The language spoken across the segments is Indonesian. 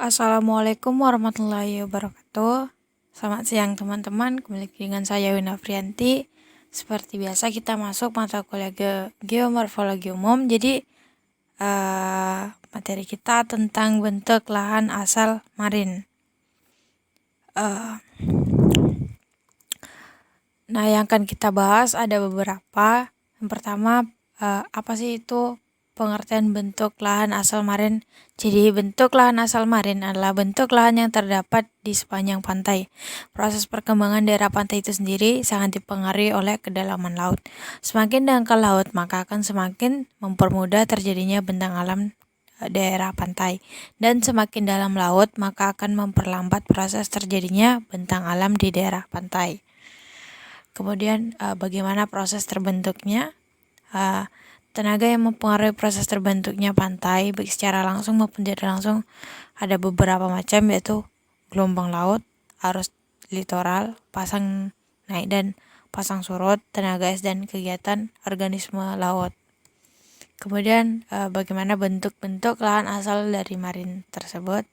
Assalamualaikum warahmatullahi wabarakatuh. Selamat siang teman-teman, kembali dengan saya Wina Frianti. Seperti biasa kita masuk mata kuliah Geomorfologi Umum. Jadi materi kita tentang bentuk lahan asal marin. Nah, yang akan kita bahas ada beberapa. Yang pertama, apa sih itu pengertian bentuk lahan asal marin? Jadi, bentuk lahan asal marin adalah bentuk lahan yang terdapat di sepanjang pantai. Proses perkembangan daerah pantai itu sendiri sangat dipengaruhi oleh kedalaman laut. Semakin dangkal laut, maka akan semakin mempermudah terjadinya bentang alam daerah pantai. Dan semakin dalam laut, maka akan memperlambat proses terjadinya bentang alam di daerah pantai. Kemudian bagaimana proses terbentuknya? Tenaga yang mempengaruhi proses terbentuknya pantai baik secara langsung maupun tidak langsung ada beberapa macam, yaitu gelombang laut, arus litoral, pasang naik dan pasang surut, tenaga es, dan kegiatan organisme laut. Kemudian bagaimana bentuk-bentuk lahan asal dari marin tersebut?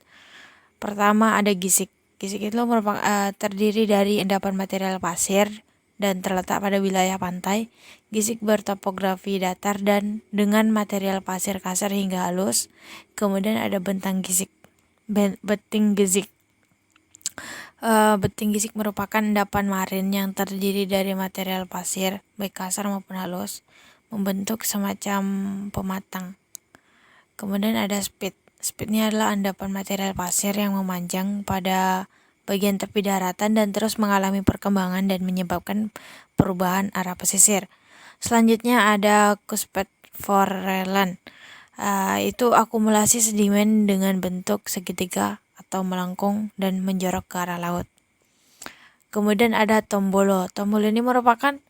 Pertama ada gisik. Gisik itu merupakan terdiri dari endapan material pasir dan terletak pada wilayah pantai. Gisik bertopografi datar dan dengan material pasir kasar hingga halus. Kemudian ada beting gisik. Beting gisik merupakan endapan marin yang terdiri dari material pasir, baik kasar maupun halus, membentuk semacam pematang. Kemudian ada spit. Spit ini adalah endapan material pasir yang memanjang pada bagian tepi daratan dan terus mengalami perkembangan dan menyebabkan perubahan arah pesisir. Selanjutnya ada kuspet foreland. Itu akumulasi sedimen dengan bentuk segitiga atau melengkung dan menjorok ke arah laut. Kemudian ada tombolo. Tombolo ini merupakan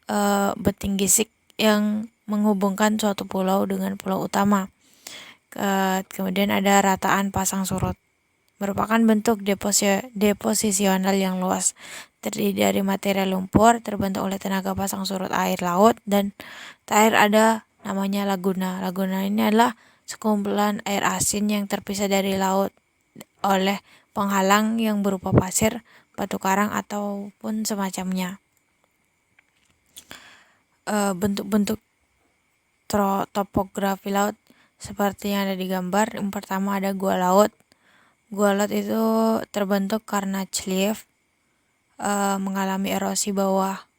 beting gisik yang menghubungkan suatu pulau dengan pulau utama. Kemudian ada rataan pasang surut, merupakan bentuk deposisional yang luas, terdiri dari material lumpur terbentuk oleh tenaga pasang surut air laut, dan terakhir ada namanya laguna. Laguna ini adalah sekumpulan air asin yang terpisah dari laut oleh penghalang yang berupa pasir, batu karang, ataupun semacamnya. Bentuk-bentuk topografi laut seperti yang ada di gambar. Yang pertama ada gua laut. Gua laut itu terbentuk karena cliff mengalami erosi bawah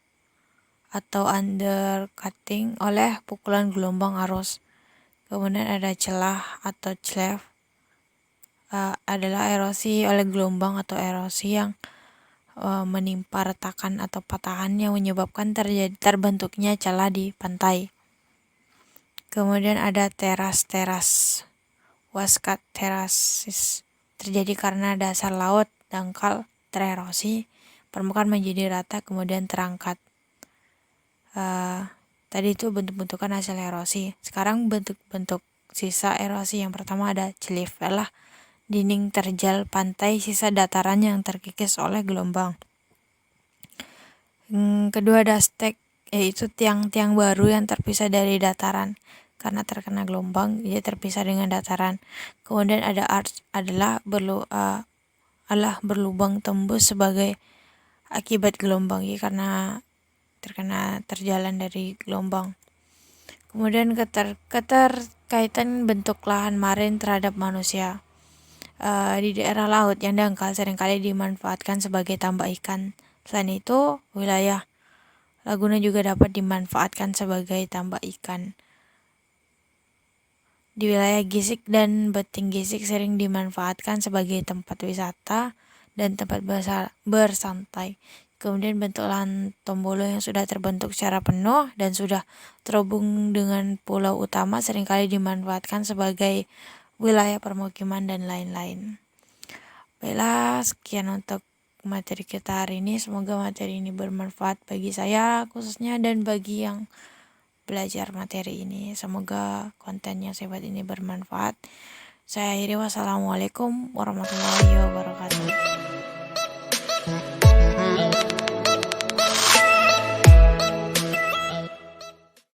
atau undercutting oleh pukulan gelombang arus. Kemudian ada celah atau cleft, adalah erosi oleh gelombang atau erosi yang menimpa retakan atau patahan yang menyebabkan terbentuknya celah di pantai. Kemudian ada teras. Waskat terasis terjadi karena dasar laut dangkal tererosi, permukaan menjadi rata kemudian terangkat. Tadi itu bentuk-bentukan hasil erosi. Sekarang bentuk-bentuk sisa erosi. Yang pertama ada cliff, adalah dinding terjal pantai sisa dataran yang terkikis oleh gelombang. Kedua ada stek, yaitu tiang-tiang baru yang terpisah dari dataran karena terkena gelombang, jadi terpisah dengan dataran. Kemudian ada arch, adalah berlubang tembus sebagai akibat gelombang, karena terkena terjalan dari gelombang. Kemudian keterkaitan bentuk lahan marin terhadap manusia. Di daerah laut yang dangkal seringkali dimanfaatkan sebagai tambak ikan. Selain itu, wilayah laguna juga dapat dimanfaatkan sebagai tambak ikan. Di wilayah gisik dan beting gisik sering dimanfaatkan sebagai tempat wisata dan tempat bersantai. Kemudian bentuk lahan tombolo yang sudah terbentuk secara penuh dan sudah terhubung dengan pulau utama seringkali dimanfaatkan sebagai wilayah permukiman dan lain-lain. Baiklah, sekian untuk materi kita hari ini. Semoga materi ini bermanfaat bagi saya khususnya dan bagi yang belajar materi ini. Semoga konten yang saya buat ini bermanfaat. Saya akhiri, wassalamualaikum warahmatullahi wabarakatuh.